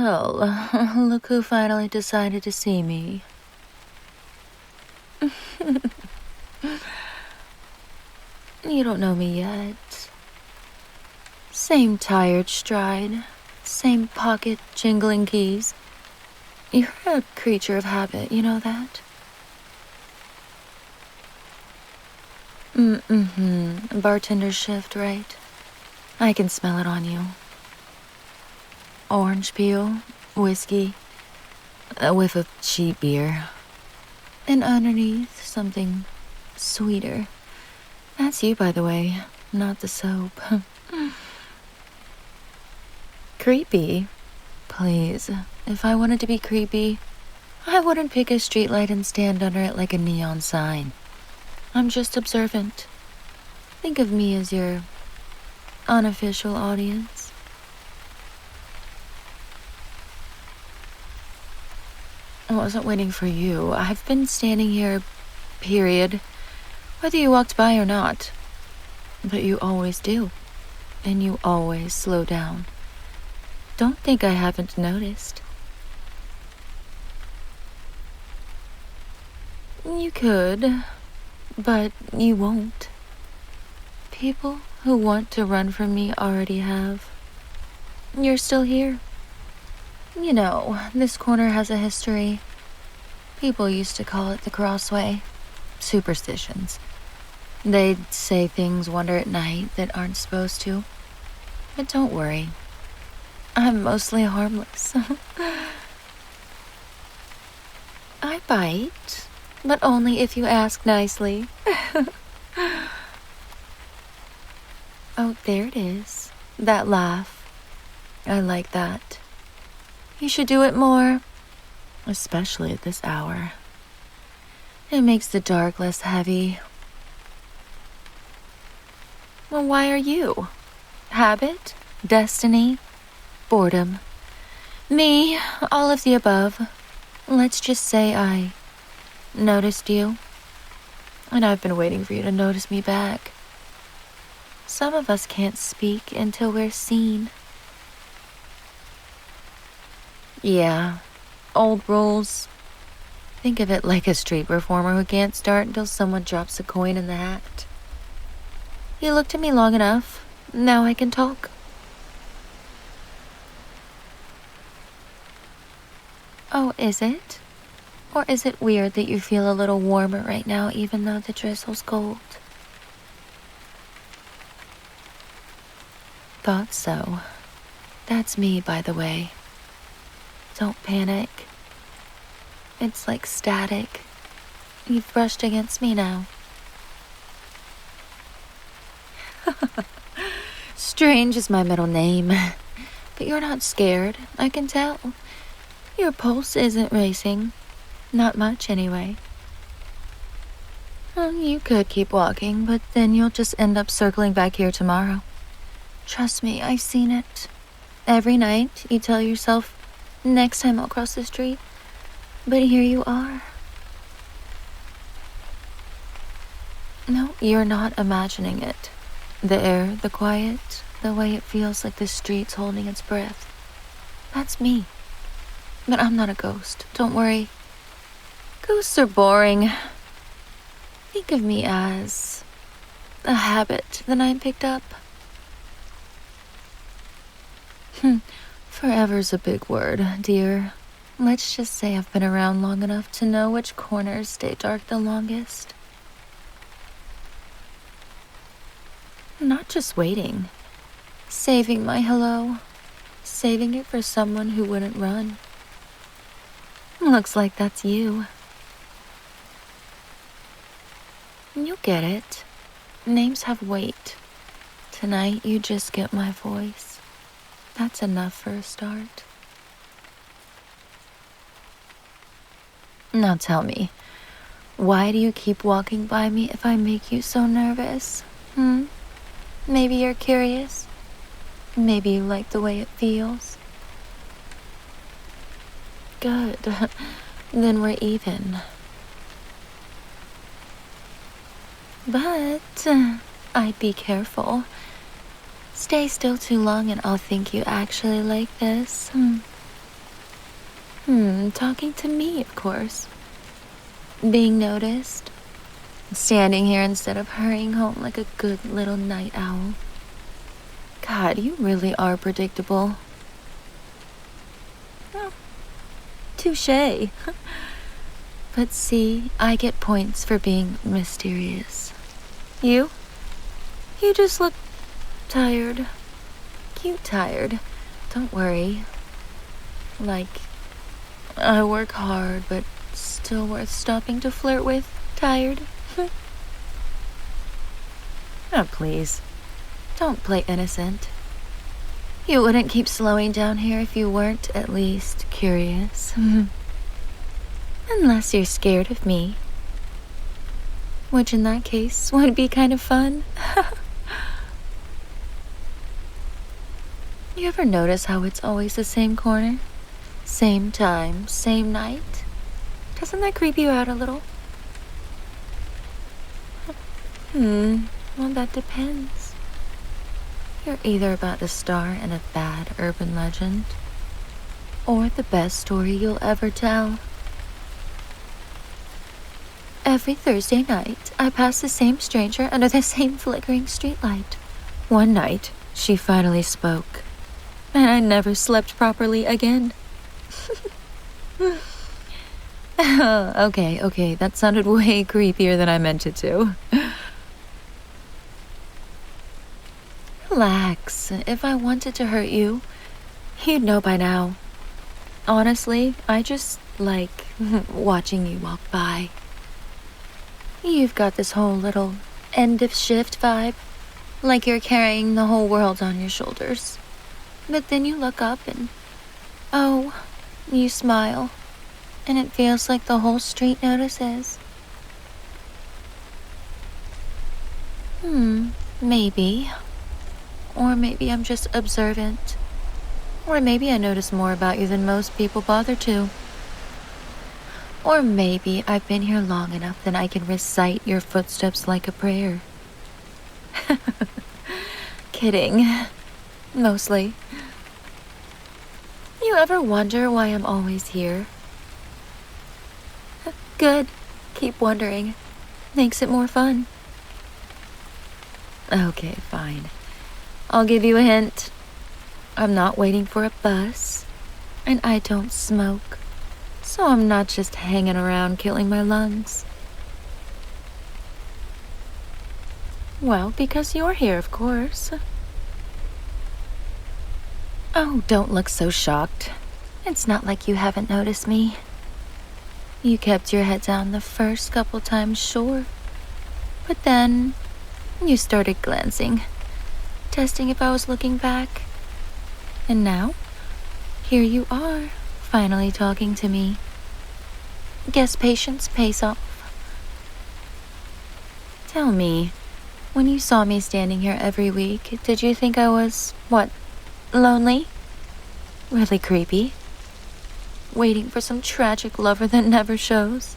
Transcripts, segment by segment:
Well, look who finally decided to see me. You don't know me yet. Same tired stride, same pocket jingling keys. You're a creature of habit, you know that? Bartender shift, right? I can smell it on you. Orange peel, whiskey, a whiff of cheap beer. And underneath, something sweeter. That's you, by the way, not the soap. Creepy? Please, if I wanted to be creepy, I wouldn't pick a streetlight and stand under it like a neon sign. I'm just observant. Think of me as your unofficial audience. I wasn't waiting for you. I've been standing here, period, whether you walked by or not. But you always do. And you always slow down. Don't think I haven't noticed. You could, but you won't. People who want to run from me already have. You're still here. You know, this corner has a history. People used to call it the Crossway. Superstitions. They'd say things wander at night that aren't supposed to. But don't worry. I'm mostly harmless. I bite, but only if you ask nicely. Oh, there it is. That laugh. I like that. You should do it more. Especially at this hour. It makes the dark less heavy. Well, why are you? Habit? Destiny? Boredom? Me? All of the above. Let's just say I noticed you. And I've been waiting for you to notice me back. Some of us can't speak until we're seen. Yeah, old rules. Think of it like a street performer who can't start until someone drops a coin in the hat. You looked at me long enough. Now I can talk. Oh, is it? Or is it weird that you feel a little warmer right now even though the drizzle's cold? Thought so. That's me, by the way. Don't panic. It's like static. You've brushed against me now. Strange is my middle name. But you're not scared, I can tell. Your pulse isn't racing. Not much, anyway. You could keep walking, but then you'll just end up circling back here tomorrow. Trust me, I've seen it. Every night, you tell yourself, next time I'll cross the street. But here you are. No, you're not imagining it. The air, the quiet, the way it feels like the street's holding its breath. That's me. But I'm not a ghost, don't worry. Ghosts are boring. Think of me as a habit that I picked up. Forever's a big word, dear. Let's just say I've been around long enough to know which corners stay dark the longest. Not just waiting. Saving my hello. Saving it for someone who wouldn't run. Looks like that's you. You'll get it. Names have weight. Tonight you just get my voice. That's enough for a start. Now tell me, why do you keep walking by me if I make you so nervous? Maybe you're curious? Maybe you like the way it feels? Good. Then we're even. But I'd be careful. Stay still too long and I'll think you actually like this. Talking to me, of course. Being noticed. Standing here instead of hurrying home like a good little night owl. God, you really are predictable. Oh, touché. But see, I get points for being mysterious. You just look tired. Cute tired. Don't worry. Like, I work hard, but still worth stopping to flirt with. Tired. Oh, please. Don't play innocent. You wouldn't keep slowing down here if you weren't at least curious. Unless you're scared of me. Which in that case would be kind of fun. You ever notice how it's always the same corner? Same time, same night? Doesn't that creep you out a little? Well, that depends. You're either about the star in a bad urban legend, or the best story you'll ever tell. Every Thursday night, I pass the same stranger under the same flickering streetlight. One night, she finally spoke, and I never slept properly again. Okay, that sounded way creepier than I meant it to. Relax. If I wanted to hurt you, you'd know by now. Honestly, I just like watching you walk by. You've got this whole little end of shift vibe, like you're carrying the whole world on your shoulders. But then you look up and, you smile, and it feels like the whole street notices. Maybe. Or maybe I'm just observant. Or maybe I notice more about you than most people bother to. Or maybe I've been here long enough that I can recite your footsteps like a prayer. Kidding. Mostly. You ever wonder why I'm always here? Good. Keep wondering. Makes it more fun. Okay, fine. I'll give you a hint. I'm not waiting for a bus, and I don't smoke, so I'm not just hanging around killing my lungs. Well, because you're here, of course. Oh, don't look so shocked. It's not like you haven't noticed me. You kept your head down the first couple times, sure. But then, you started glancing, testing if I was looking back. And now, here you are, finally talking to me. Guess patience pays off. Tell me, when you saw me standing here every week, did you think I was, lonely? Really creepy? Waiting for some tragic lover that never shows?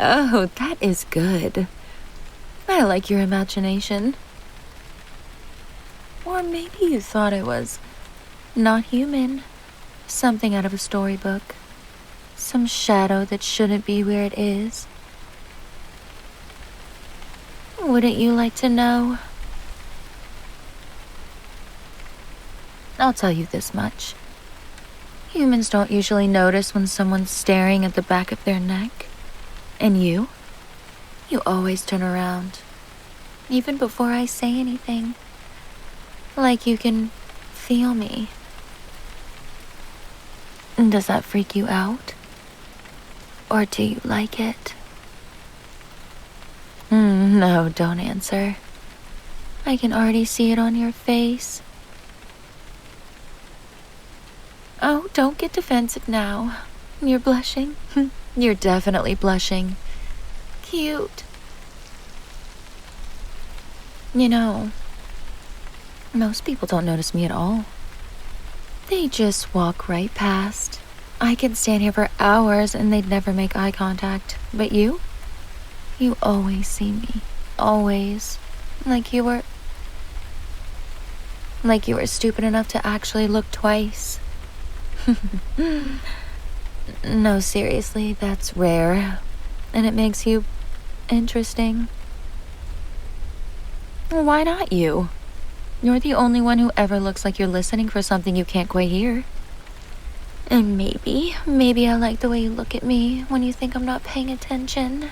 Oh, that is good. I like your imagination. Or maybe you thought I was not human. Something out of a storybook. Some shadow that shouldn't be where it is. Wouldn't you like to know? I'll tell you this much. Humans don't usually notice when someone's staring at the back of their neck. And you always turn around, even before I say anything. Like you can feel me. Does that freak you out? Or do you like it? No, don't answer. I can already see it on your face. Oh, don't get defensive now. You're blushing. You're definitely blushing. Cute. You know, most people don't notice me at all. They just walk right past. I could stand here for hours and they'd never make eye contact. But you always see me. Always. Like you were Like you were stupid enough to actually look twice. No, seriously, that's rare. And it makes you interesting. Well, why not you? You're the only one who ever looks like you're listening for something you can't quite hear. And maybe I like the way you look at me when you think I'm not paying attention.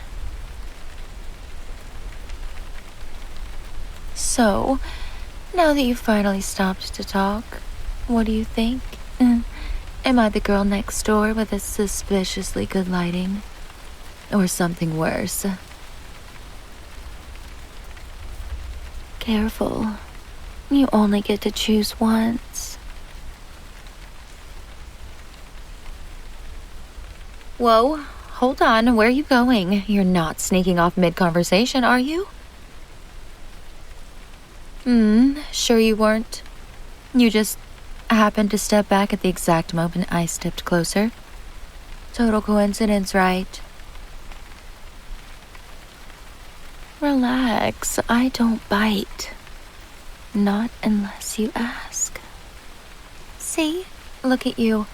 So, now that you've finally stopped to talk, what do you think? Am I the girl next door with a suspiciously good lighting? Or something worse? Careful. You only get to choose once. Whoa, hold on, where are you going? You're not sneaking off mid-conversation, are you? Sure you weren't. You just happened to step back at the exact moment I stepped closer. Total coincidence, right? Relax, I don't bite. Not unless you ask. See? Look at you.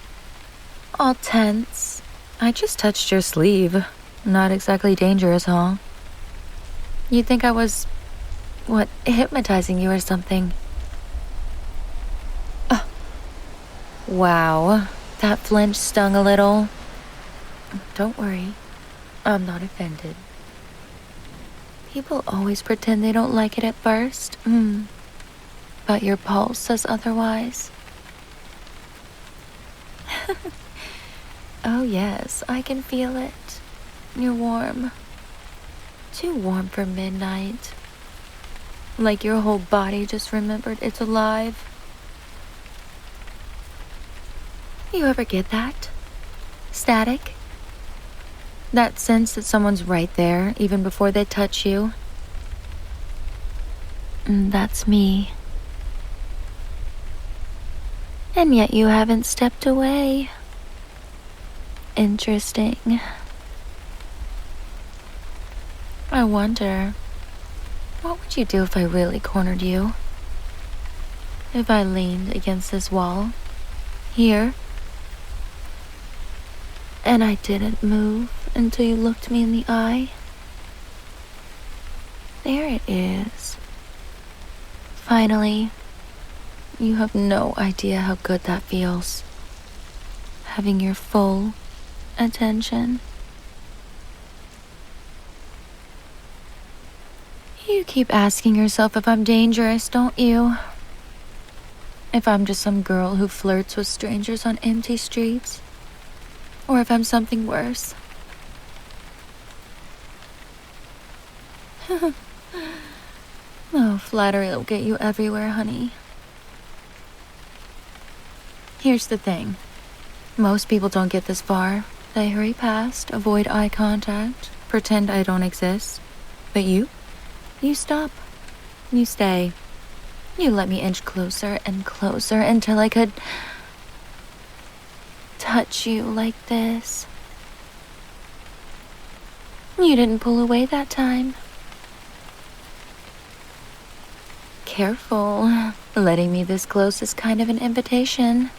All tense. I just touched your sleeve. Not exactly dangerous, huh? You'd think I was, hypnotizing you or something. Wow, that flinch stung a little. Don't worry, I'm not offended. People always pretend they don't like it at first. But your pulse says otherwise. Oh yes, I can feel it. You're warm. Too warm for midnight. Like your whole body just remembered it's alive. You ever get that? Static? That sense that someone's right there, even before they touch you? That's me. And yet you haven't stepped away. Interesting. I wonder, what would you do if I really cornered you? If I leaned against this wall, here, and I didn't move until you looked me in the eye? There it is. Finally. You have no idea how good that feels. Having your full attention. You keep asking yourself if I'm dangerous, don't you? If I'm just some girl who flirts with strangers on empty streets. Or if I'm something worse. Oh, flattery will get you everywhere, honey. Here's the thing. Most people don't get this far. They hurry past, avoid eye contact, pretend I don't exist. But you stop. You stay. You let me inch closer and closer until I could touch you like this. You didn't pull away that time. Careful. Letting me this close is kind of an invitation.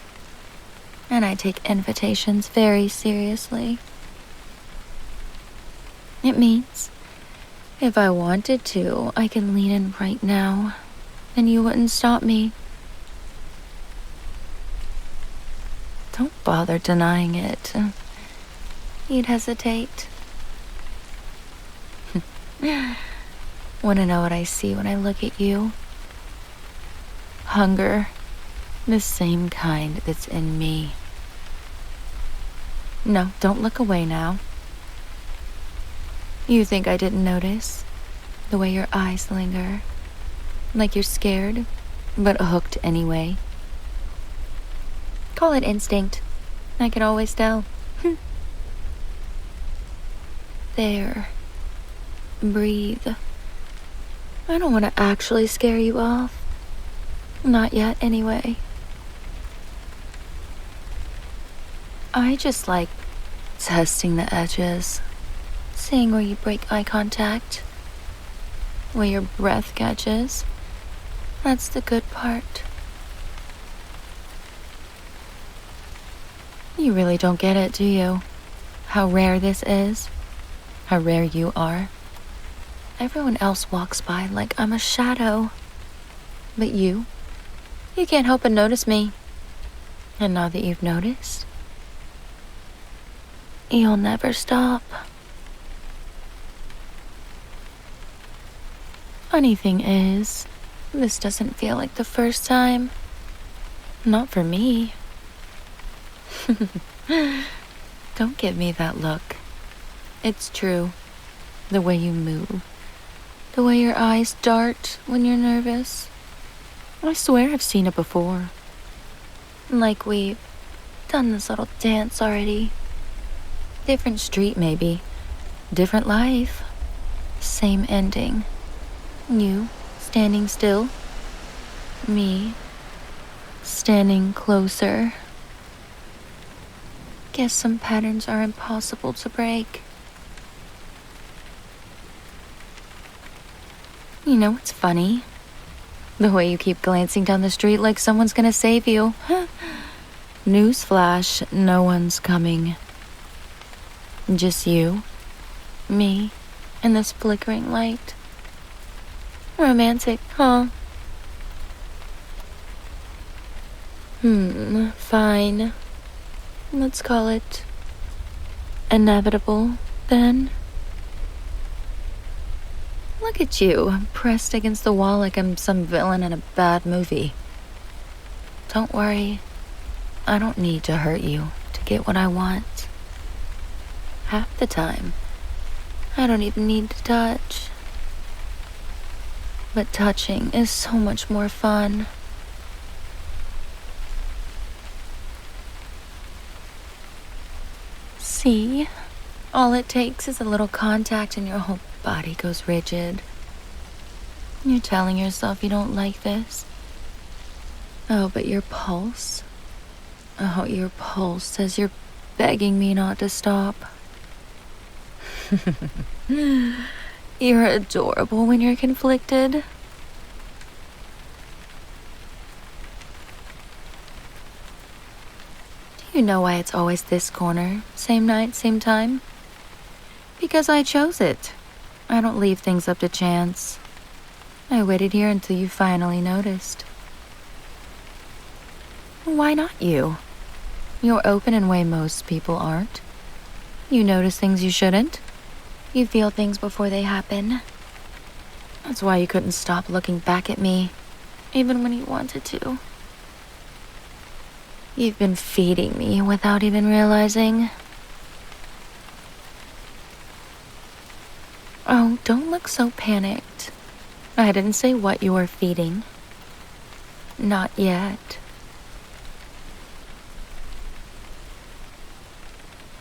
And I take invitations very seriously. It means, if I wanted to, I can lean in right now, and you wouldn't stop me. Don't bother denying it. You'd hesitate. Wanna know what I see when I look at you? Hunger. The same kind that's in me. No, don't look away now. You think I didn't notice? The way your eyes linger. Like you're scared, but hooked anyway. Call it instinct. I can always tell. There. Breathe. I don't want to actually scare you off. Not yet, anyway. I just like testing the edges. Seeing where you break eye contact. Where your breath catches. That's the good part. You really don't get it, do you? How rare this is? How rare you are? Everyone else walks by like I'm a shadow. But you can't help but notice me. And now that you've noticed, you'll never stop. Funny thing is, this doesn't feel like the first time. Not for me. Don't give me that look. It's true. The way you move. The way your eyes dart when you're nervous. I swear I've seen it before. Like we've done this little dance already. Different street maybe. Different life. Same ending. You standing still. Me standing closer. Guess some patterns are impossible to break. You know what's funny? The way you keep glancing down the street like someone's gonna save you. Newsflash, no one's coming. Just you, me, and this flickering light. Romantic, huh? Fine. Let's call it inevitable, then. Look at you, pressed against the wall like I'm some villain in a bad movie. Don't worry, I don't need to hurt you to get what I want. Half the time, I don't even need to touch. But touching is so much more fun. See? All it takes is a little contact and your whole body goes rigid. You're telling yourself you don't like this. Oh, but your pulse. Oh, your pulse says you're begging me not to stop. You're adorable when you're conflicted. Do you know why it's always this corner? Same night, same time? Because I chose it. I don't leave things up to chance. I waited here until you finally noticed. Why not you? You're open in a way most people aren't. You notice things you shouldn't. You feel things before they happen. That's why you couldn't stop looking back at me, even when you wanted to. You've been feeding me without even realizing. Oh, don't look so panicked. I didn't say what you were feeding. Not yet.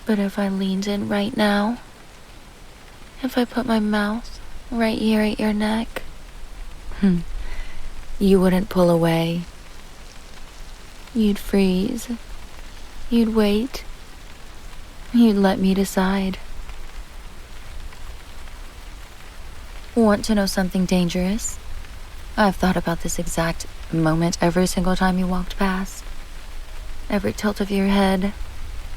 But if I leaned in right now, if I put my mouth right here at your neck, you wouldn't pull away. You'd freeze. You'd wait. You'd let me decide. Want to know something dangerous? I've thought about this exact moment every single time you walked past. Every tilt of your head.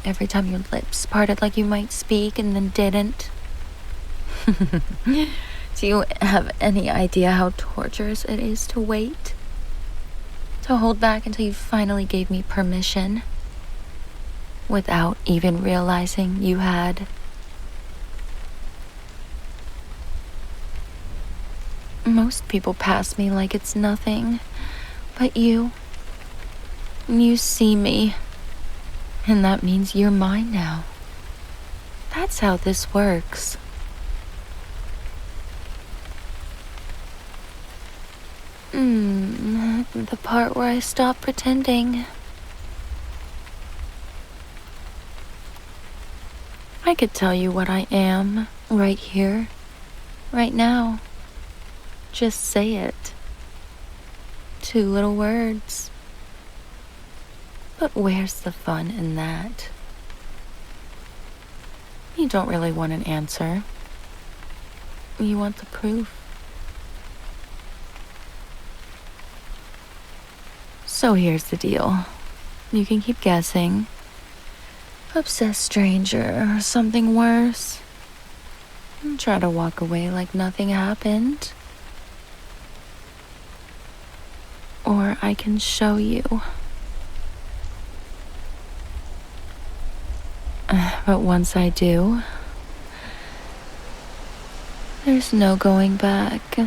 Every time your lips parted like you might speak and then didn't. Do you have any idea how torturous it is to wait? To hold back until you finally gave me permission? Without even realizing you had. Most people pass me like it's nothing. But you see me. And that means you're mine now. That's how this works. The part where I stop pretending. I could tell you what I am, right here, right now. Just say it. 2 little words. But where's the fun in that? You don't really want an answer. You want the proof. So here's the deal. You can keep guessing. obsessed stranger or something worse. Try to walk away like nothing happened. Or I can show you. But once I do, there's no going back.